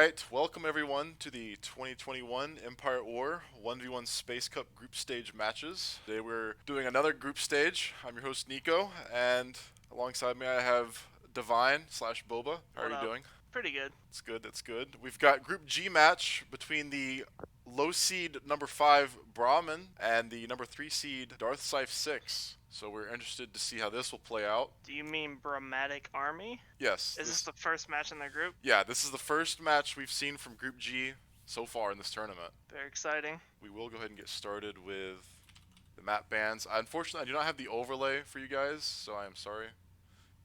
Alright, welcome everyone to the 2021 Empire at War 1v1 Space Cup group stage matches. Today we're doing another group stage. I'm your host Nico, and alongside me I have Divine slash Boba. How are What you up? doing? Pretty good. That's good, that's good. We've got Group G match between the low seed number 5 Brahmin and the number 3 seed DarthCyfe6. So we're interested to see how this will play out. Do you mean Brahmatic Army? Yes. Is this the first match in their group? Yeah, this is the first match we've seen from Group G so far in this tournament. Very exciting. We will go ahead and get started with the map bans. Unfortunately, I do not have the overlay for you guys, so I am sorry.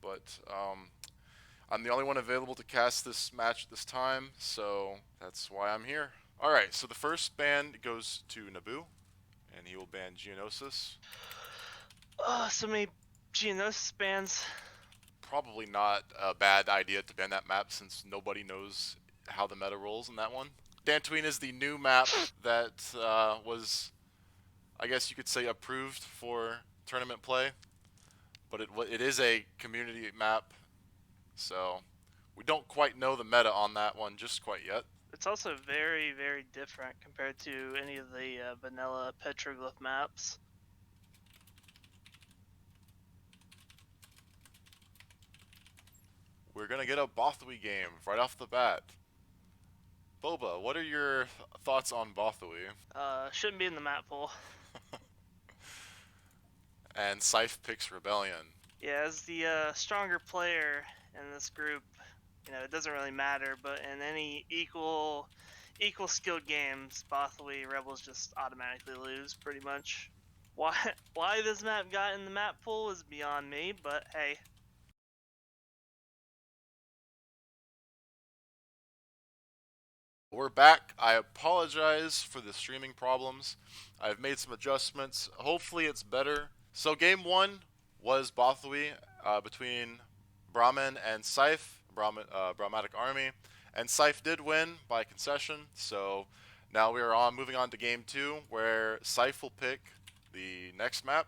But I'm the only one available to cast this match at this time, so that's why I'm here. Alright, so the first ban goes to Naboo, and he will ban Geonosis. So many Geonosis bans. Probably not a bad idea to ban that map since nobody knows how the meta rolls in that one. Dantooine is the new map that was, I guess you could say, approved for tournament play, but it is a community map, so we don't quite know the meta on that one just quite yet. It's also very, very different compared to any of the vanilla petroglyph maps. We're gonna get a Bothwy game right off the bat. Boba, what are your thoughts on Bothwy? Shouldn't be in the map pool. And Scythe picks Rebellion. Yeah, as the stronger player in this group, it doesn't really matter, but in any equal skilled games, Bothwy Rebels just automatically lose pretty much. Why this map got in the map pool is beyond me, but hey. We're back. I apologize for the streaming problems. I've made some adjustments. Hopefully it's better. So game one was Bothwy between Brahmin and Scythe, Brahmatic Army. And Scythe did win by concession. So now we are moving on to game two, where Scythe will pick the next map.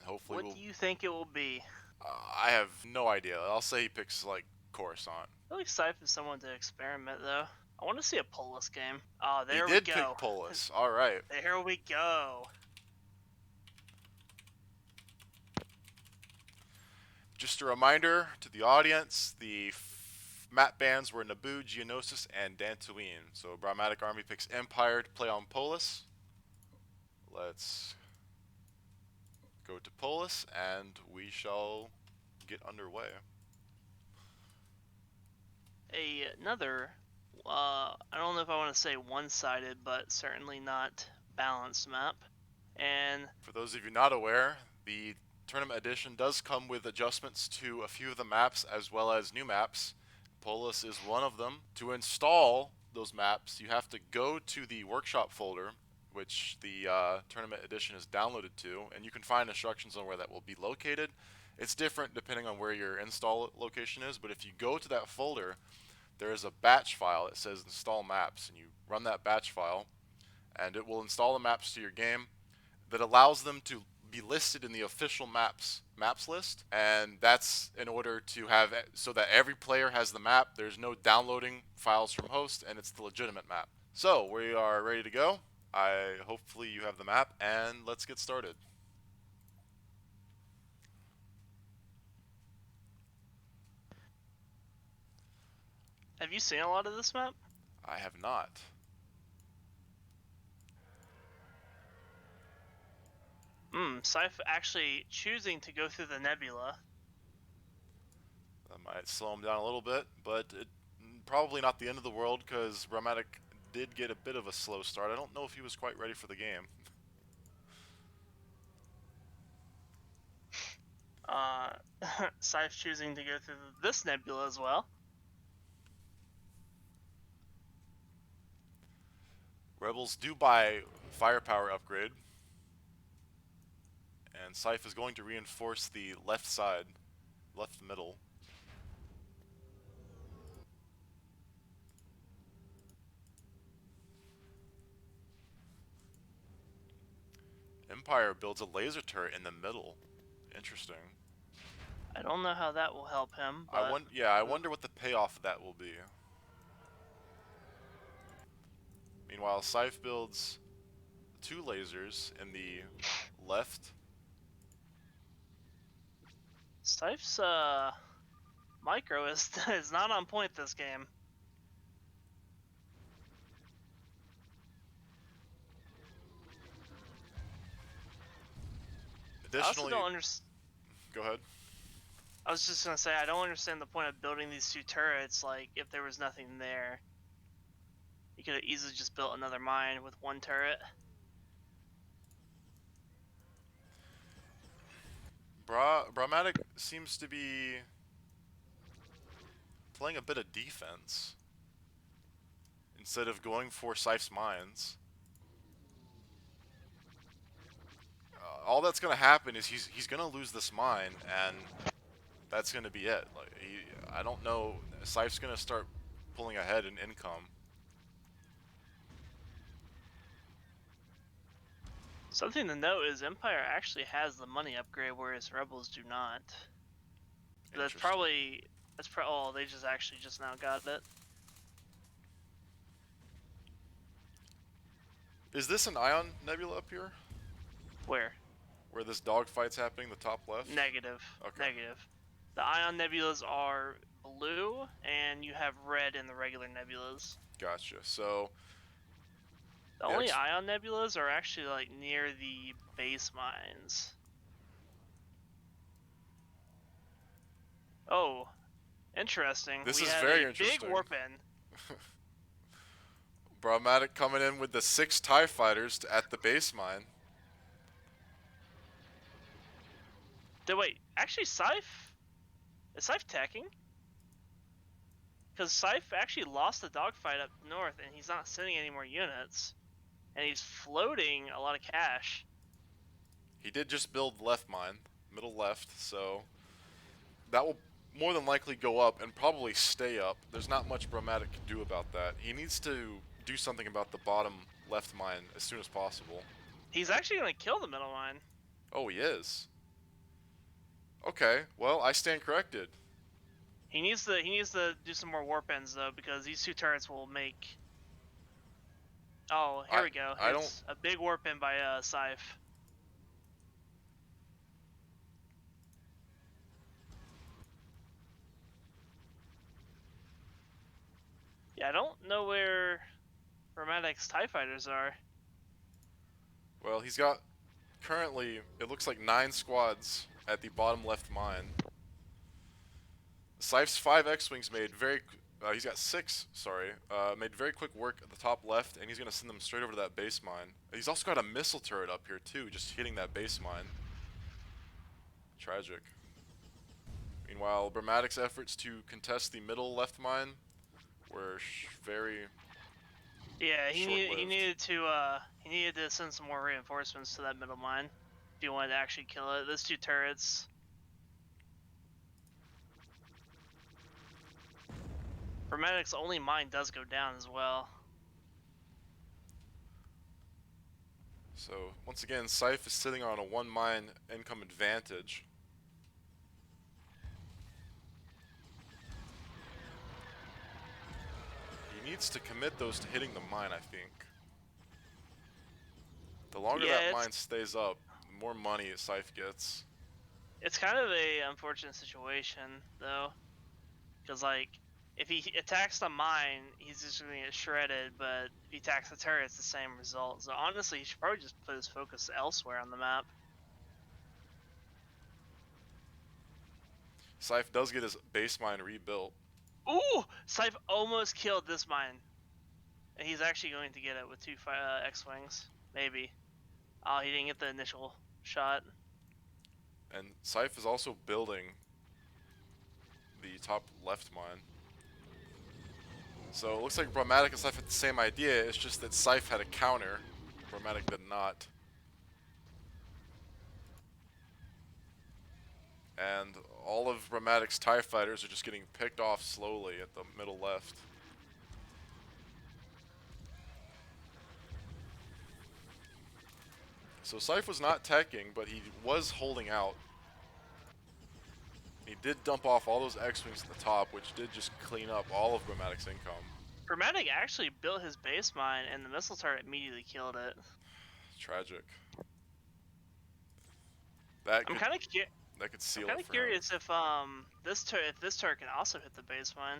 Hopefully What do you think it will be? I have no idea. I'll say he picks like Coruscant. I feel like Scythe is someone to experiment, though. I want to see a Polis game. Oh, there He we did go. pick Polis. All right. There we go. Just a reminder to the audience, the map bans were Naboo, Geonosis, and Dantooine. So Brahmatic Army picks Empire to play on Polis. Let's go to Polis, and we shall get underway. Another, I don't know if I want to say one-sided, but certainly not balanced map. And for those of you not aware, the Tournament Edition does come with adjustments to a few of the maps as well as new maps. Polis is one of them. To install those maps, you have to go to the workshop folder, which the Tournament Edition is downloaded to, and you can find instructions on where that will be located. It's different depending on where your install location is, but if you go to that folder, there is a batch file that says install maps, and you run that batch file, and it will install the maps to your game that allows them to be listed in the official maps list, and that's in order to have so that every player has the map. There's no downloading files from host, and it's the legitimate map. So we are ready to go. Hopefully you have the map, and let's get started. have you seen a lot of this map? I have not. Scythe actually choosing to go through the nebula. That might slow him down a little bit, but probably not the end of the world because Brahmatic did get a bit of a slow start. I don't know if he was quite ready for the game. Scythe choosing to go through this nebula as well. Rebels do buy firepower upgrade, and Scythe is going to reinforce the left side, left middle. Empire builds a laser turret in the middle. Interesting. I don't know how that will help him, but I wonder what the payoff of that will be. Meanwhile, Scythe builds 2 lasers in the left. Scythe's micro is is not on point this game. I also Additionally, don't understand. go ahead. I was just gonna say I don't understand the point of building these 2 turrets. Like if there was nothing there, you could have easily just built another mine with 1 turret. Brahmatic seems to be playing a bit of defense instead of going for Scythe's mines. All that's gonna happen is he's gonna lose this mine, and that's gonna be it. Like I don't know. Scythe's gonna start pulling ahead in income. Something to note is Empire actually has the money upgrade, whereas Rebels do not. That's Interesting. oh, they just actually just now got it. Is this an Ion Nebula up here? Where? Where this dogfight's happening, the top left? Negative. Okay. Negative. The Ion Nebulas are blue, and you have red in the regular Nebulas. Gotcha. So The only Ion Nebulas are actually like near the base mines. Oh, interesting. This we is have very a interesting. big warp in. Brahmatic coming in with the 6 TIE fighters at the base mine. Wait, actually Scythe? Is Scythe teching? Because Scythe actually lost the dogfight up north, and he's not sending any more units. And he's floating a lot of cash. He did just build left mine, middle left, so that will more than likely go up and probably stay up. There's not much Brahmatic can do about that. He needs to do something about the bottom left mine as soon as possible. He's actually going to kill the middle mine. Oh, he is. Okay, well, I stand corrected. He needs to do some more warp ends though, because these 2 turrets will make. Oh, here we go. It's a big warp in by Scythe. Yeah, I don't know where Brahmatic's TIE fighters are. Well, he's got currently, it looks like 9 squads at the bottom left mine. Scythe's 5 X-Wings made he's got 6, sorry, made very quick work at the top left, and he's going to send them straight over to that base mine. He's also got a missile turret up here too, just hitting that base mine. Tragic. Meanwhile, Brahmatic's efforts to contest the middle left mine were very he needed to send some more reinforcements to that middle mine if he wanted to actually kill it. Those 2 turrets. Brahmatic's only mine does go down as well. So, once again, Scythe is sitting on a 1 mine income advantage. He needs to commit those to hitting the mine, I think. The longer that mine stays up, the more money Scythe gets. It's kind of a unfortunate situation, though. Because, like, if he attacks the mine, he's just going to get shredded, but if he attacks the turret, it's the same result. So, honestly, he should probably just put his focus elsewhere on the map. Scythe does get his base mine rebuilt. Ooh! Scythe almost killed this mine. And he's actually going to get it with 2 X-Wings. Maybe. Oh, he didn't get the initial shot. And Scythe is also building the top left mine. So it looks like Brahmatic and Scythe had the same idea, it's just that Scythe had a counter. Brahmatic did not. And all of Brahmatic's TIE fighters are just getting picked off slowly at the middle left. So Scythe was not teching, but he was holding out. He did dump off all those X-Wings at the top, which did just clean up all of Brahmatic's income. Brahmatic actually built his base mine, and the missile turret immediately killed it. Tragic. That I'm could kind of seal it for him. curious if this turret can also hit the base mine.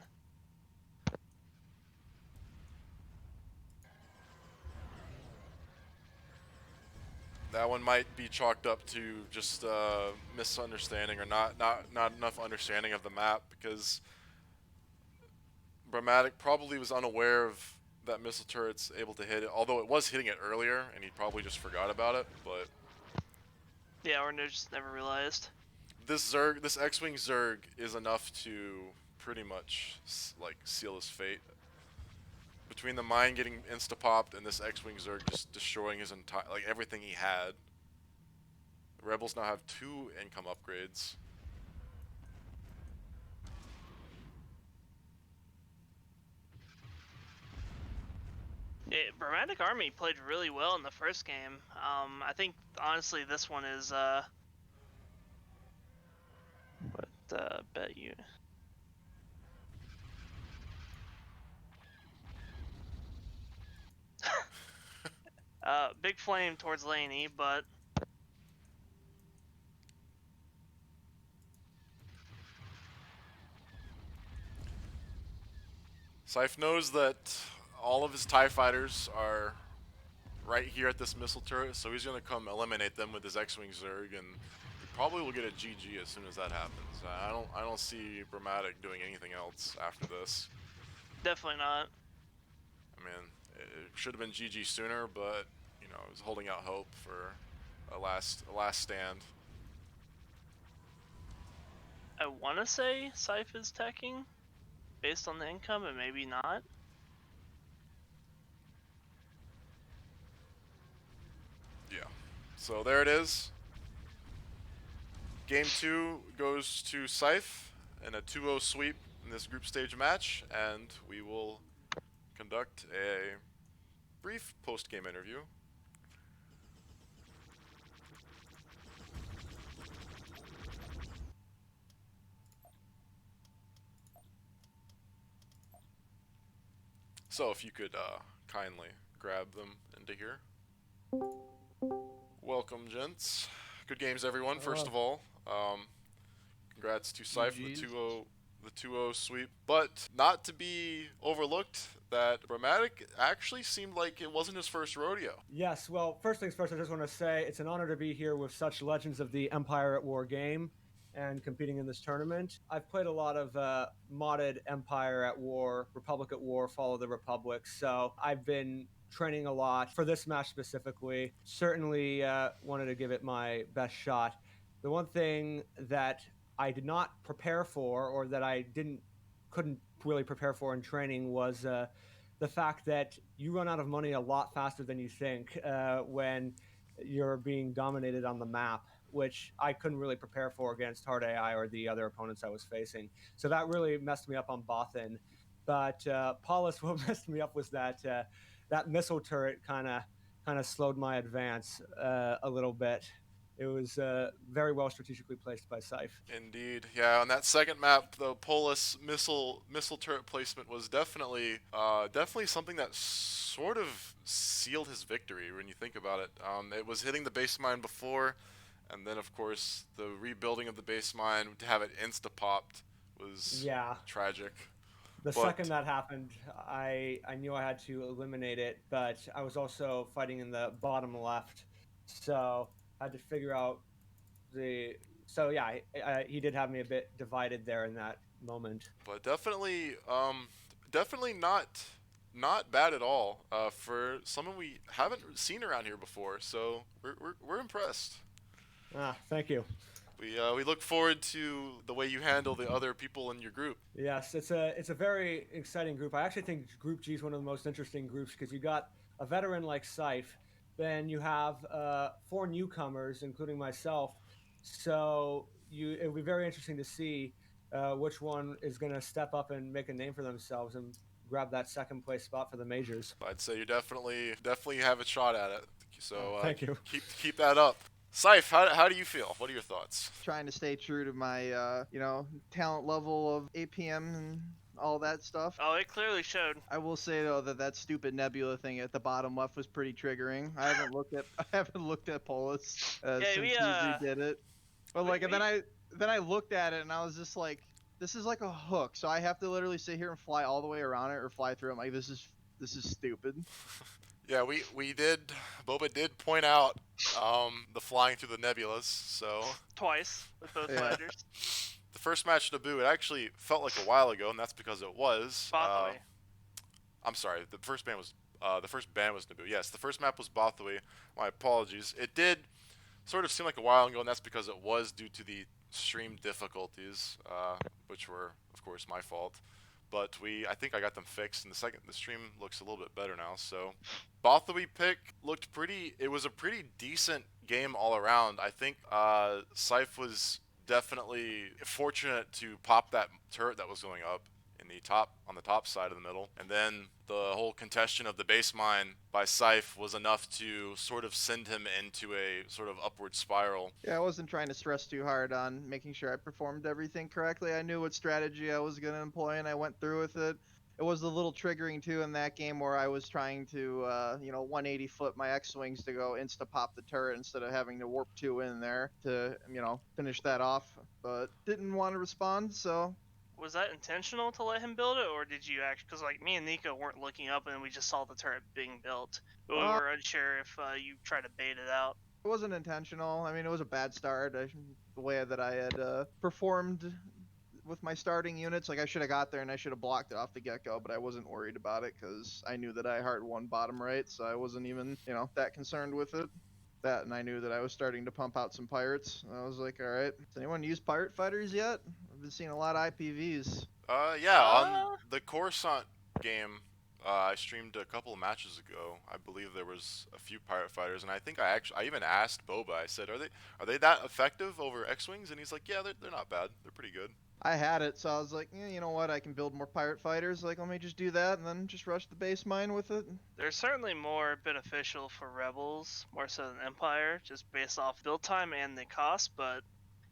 That one might be chalked up to just misunderstanding or not enough understanding of the map, because Brahmatic probably was unaware of that missile turret's able to hit it, although it was hitting it earlier and he probably just forgot about it. But Yeah, or just never realized. this X-Wing Zerg is enough to pretty much like seal his fate. Between the mine getting insta-popped and this X-Wing Zerg just destroying his entire, like, everything he had, the Rebels now have 2 income upgrades. Brahmatic Army played really well in the first game. I think honestly this one is what bet you. Big flame towards Laney, but Scythe knows that all of his TIE fighters are right here at this missile turret, so he's going to come eliminate them with his X-Wing Zerg, and he probably will get a GG as soon as that happens. I don't see Brahmatic doing anything else after this. definitely not. I mean, it should have been GG sooner, but you know, I was holding out hope for a last stand. I want to say Scythe is teching based on the income, and maybe not. Yeah. So there it is. Game 2 goes to Scythe in a 2-0 sweep in this group stage match, and we will conduct a brief post-game interview. So if you could kindly grab them into here. Welcome, gents. Good games, everyone. First of all, congrats to Scythe for the 2-0 sweep, but not to be overlooked that Brahmatic actually seemed like it wasn't his first rodeo. Yes, well, first things first, I just want to say it's an honor to be here with such legends of the Empire at War game and competing in this tournament. I've played a lot of modded Empire at War, Republic at War, Follow the Republic, so I've been training a lot for this match specifically. Certainly wanted to give it my best shot. The one thing that I did not prepare for, or that I couldn't really prepare for in training, was the fact that you run out of money a lot faster than you think when you're being dominated on the map, which I couldn't really prepare for against hard AI or the other opponents I was facing. So that really messed me up on Bothan. But Paulus, what messed me up was that that missile turret kind of slowed my advance a little bit. It was very well strategically placed by Scythe. Indeed, yeah. On that second map, the Polis missile turret placement was definitely something that sort of sealed his victory when you think about it. It was hitting the base mine before, and then of course the rebuilding of the base mine to have it insta popped was tragic. The second that happened, I knew I had to eliminate it, but I was also fighting in the bottom left, so I had to figure out So yeah, he did have me a bit divided there in that moment. But definitely, definitely not bad at all for someone we haven't seen around here before. So we're impressed. Thank you. We look forward to the way you handle the other people in your group. Yes, it's a very exciting group. I actually think Group G is one of the most interesting groups because you got a veteran like Scythe, then you have 4 newcomers, including myself. So it'll be very interesting to see which one is going to step up and make a name for themselves and grab that second place spot for the majors. I'd say you definitely have a shot at it. So thank you. Keep that up. Scythe, how do you feel? What are your thoughts? Trying to stay true to my, talent level of APM and all that stuff. Oh, it clearly showed. I will say though that stupid nebula thing at the bottom left was pretty triggering. I haven't looked at I haven't looked at Polus Yeah, since we he redid it. But like, and we then I looked at it and I was just like, this is like a hook, so I have to literally sit here and fly all the way around it or fly through it. I'm like, this is stupid. Yeah, we did. Boba did point out the flying through the nebulas. So twice with both Yeah. fighters. the first match Naboo, it actually felt like a while ago, and that's because it was. Bothaway. I'm sorry. The first band was Naboo. Yes, the first map was Bothaway. My apologies. It did sort of seem like a while ago, and that's because it was due to the stream difficulties, which were, of course, my fault. But I think I got them fixed, and the stream looks a little bit better now. So, Bothaway pick looked pretty. It was a pretty decent game all around. I think Scythe was definitely fortunate to pop that turret that was going up on the top side of the middle, and then the whole congestion of the base mine by Scythe was enough to sort of send him into a sort of upward spiral. Yeah, I wasn't trying to stress too hard on making sure I performed everything correctly. I knew what strategy I was going to employ, and I went through with it. It was a little triggering too in that game where I was trying to, 180 flip my X-wings to go insta pop the turret instead of having to warp 2 in there to, finish that off. But didn't want to respond, so Was that intentional to let him build it, or did you actually? Because like me and Nico weren't looking up, and we just saw the turret being built. But we Uh, were unsure if you tried to bait it out. it wasn't intentional. I mean, it was a bad start. The way that I had performed with my starting units, like I should have got there and I should have blocked it off the get go, but I wasn't worried about it because I knew that I hard won bottom right, so I wasn't even, that concerned with it. That, and I knew that I was starting to pump out some pirates. I was like, all right, has anyone used pirate fighters yet? I've been seeing a lot of IPVs. Yeah, on the Coruscant game, I streamed a couple of matches ago. I believe there was a few pirate fighters, and I think I even asked Boba. I said, "Are they that effective over X-wings?" And he's like, "Yeah, they're not bad. They're pretty good." I had it, so I was like, you know what? I can build more pirate fighters. Like, let me just do that and then just rush the base mine with it. They're certainly more beneficial for Rebels, more so than Empire, just based off build time and the cost. But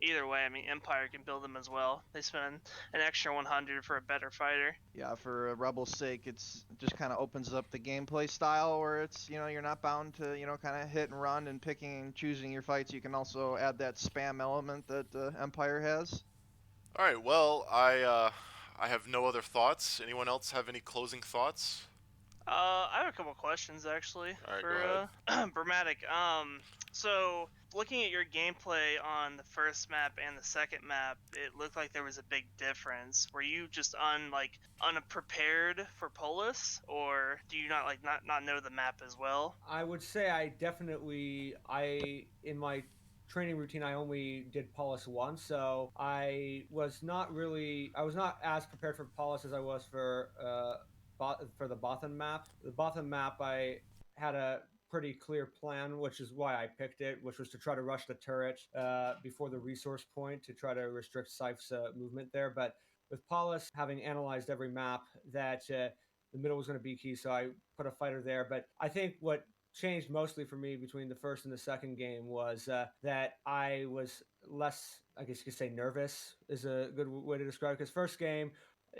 either way, I mean, Empire can build them as well. They spend an extra 100 for a better fighter. Yeah, for Rebel's sake, it just kind of opens up the gameplay style where it's, you're not bound to, kind of hit and run and picking and choosing your fights. You can also add that spam element that Empire has. All right. Well, I have no other thoughts. Anyone else have any closing thoughts? I have a couple questions actually All right, for Brahmatic. So looking at your gameplay on the first map and the second map, it looked like there was a big difference. Were you just unprepared for Polus, or do you not know the map as well? I would say in my training routine I only did Paulus once, so I was not as prepared for Paulus as I was for the Botham map. The Botham map I had a pretty clear plan, which is why I picked it, which was to try to rush the turret before the resource point to try to restrict Scythe's movement there. But with Paulus having analyzed every map, that the middle was going to be key, so I put a fighter there. But I think what changed mostly for me between the first and the second game was that I was less, I guess you could say, nervous is a good way to describe it. Because first game,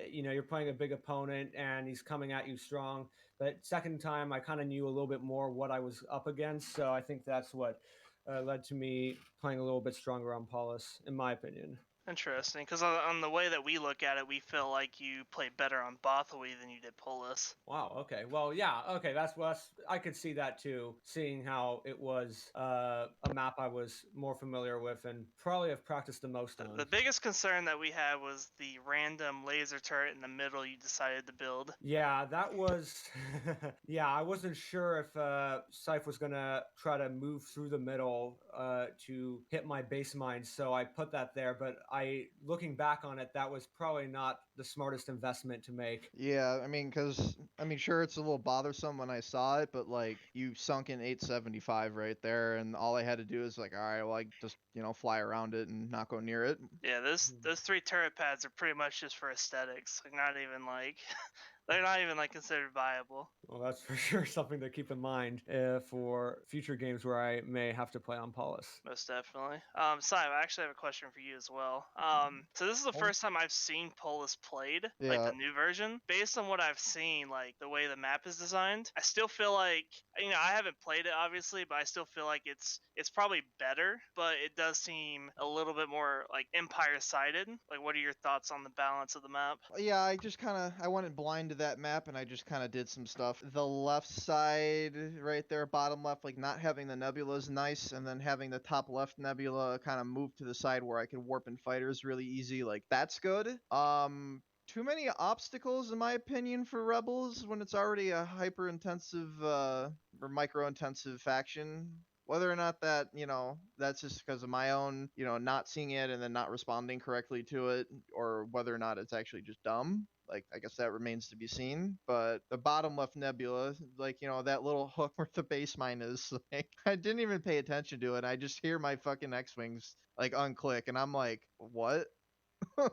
you're playing a big opponent and he's coming at you strong. But second time, I kind of knew a little bit more what I was up against. So I think that's what led to me playing a little bit stronger on Paulus, in my opinion. Interesting, because on the way that we look at it, we feel like you played better on Bothaway than you did Polus. Wow. Okay. Well, yeah. Okay. That's I could see that too. Seeing how it was a map I was more familiar with and probably have practiced the most on. The biggest concern that we had was the random laser turret in the middle you decided to build. Yeah, that was. Yeah, I wasn't sure if Scythe was gonna try to move through the middle to hit my base mine, so I put that there. But looking back on it, that was probably not the smartest investment to make. Yeah, sure, it's a little bothersome when I saw it, but like you sunk in 875 right there, and all I had to do is like, all right, well, I just fly around it and not go near it. Yeah, those 3 turret pads are pretty much just for aesthetics. Like not even like They're not even like considered viable. Well, that's for sure something to keep in mind for future games where I may have to play on Paulus. Most definitely. Simon, I actually have a question for you as well. So this is the Oh. first time I've seen Polus played, like Yeah. the new version. Based on what I've seen, like the way the map is designed, I still feel like, you know, I haven't played it obviously, but I still feel like it's probably better, but it does seem a little bit more like Empire sided. Like, what are your thoughts on the balance of the map? Yeah, I went in blind to that map and I just kind of did some stuff. The left side, right there, bottom left, like not having the nebula is nice, and then having the top left nebula kind of move to the side where I could warp in fighters really easy. Like that's good. Too many obstacles in my opinion for rebels when it's already a hyper intensive or micro intensive faction. Whether or not that, that's just because of my own, not seeing it and then not responding correctly to it, or whether or not it's actually just dumb. Like, I guess that remains to be seen. But the bottom left nebula, like, that little hook where the base mine is, like, I didn't even pay attention to it. I just hear my fucking X-Wings, like, unclick, and I'm like, what?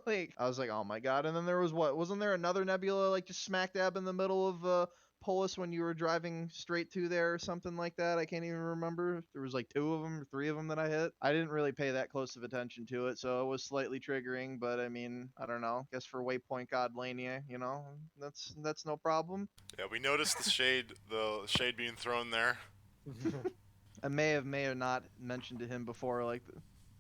Like, I was like, oh my god. And then there was wasn't there another nebula, like, just smack dab in the middle of, Polis when you were driving straight to there or something like that? I can't even remember. There was like 2 of them or 3 of them that I hit. I didn't really pay that close of attention to it, so it was slightly triggering, but I mean, I don't know. Guess for Waypoint God Lania, that's no problem. Yeah, we noticed the shade being thrown there. I may have not mentioned to him before, like,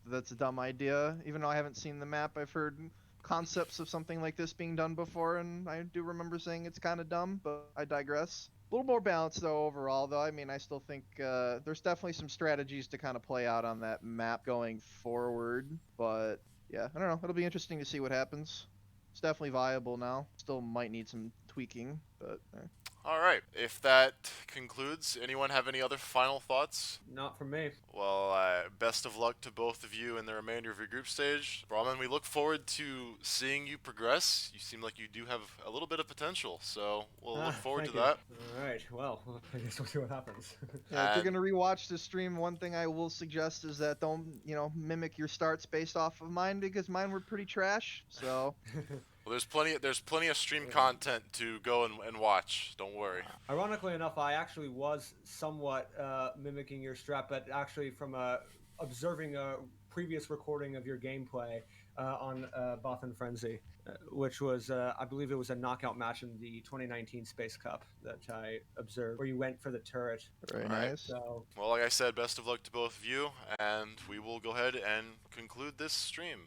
that's a dumb idea. Even though I haven't seen the map, I've heard concepts of something like this being done before, and I do remember saying it's kind of dumb, but I digress. A little more balanced, though, overall, though. I mean, I still think there's definitely some strategies to kind of play out on that map going forward, but yeah, I don't know. It'll be interesting to see what happens. It's definitely viable now. Still might need some tweaking, but... All right. If that concludes, anyone have any other final thoughts? Not from me. Well, best of luck to both of you in the remainder of your group stage. Brahman, we look forward to seeing you progress. You seem like you do have a little bit of potential, so we'll look forward to Thank you. that. All right. Well, I guess we'll see what happens. Yeah, if you're And- gonna rewatch the stream, one thing I will suggest is that don't, mimic your starts based off of mine, because mine were pretty trash. So Well, there's plenty of stream Yeah. content to go and watch. Don't worry. Ironically enough, I actually was somewhat mimicking your strat, but actually from observing a previous recording of your gameplay on Bothan Frenzy, which was, I believe it was a knockout match in the 2019 Space Cup that I observed, where you went for the turret. very All right. nice. So, Well, like I said, best of luck to both of you, and we will go ahead and conclude this stream.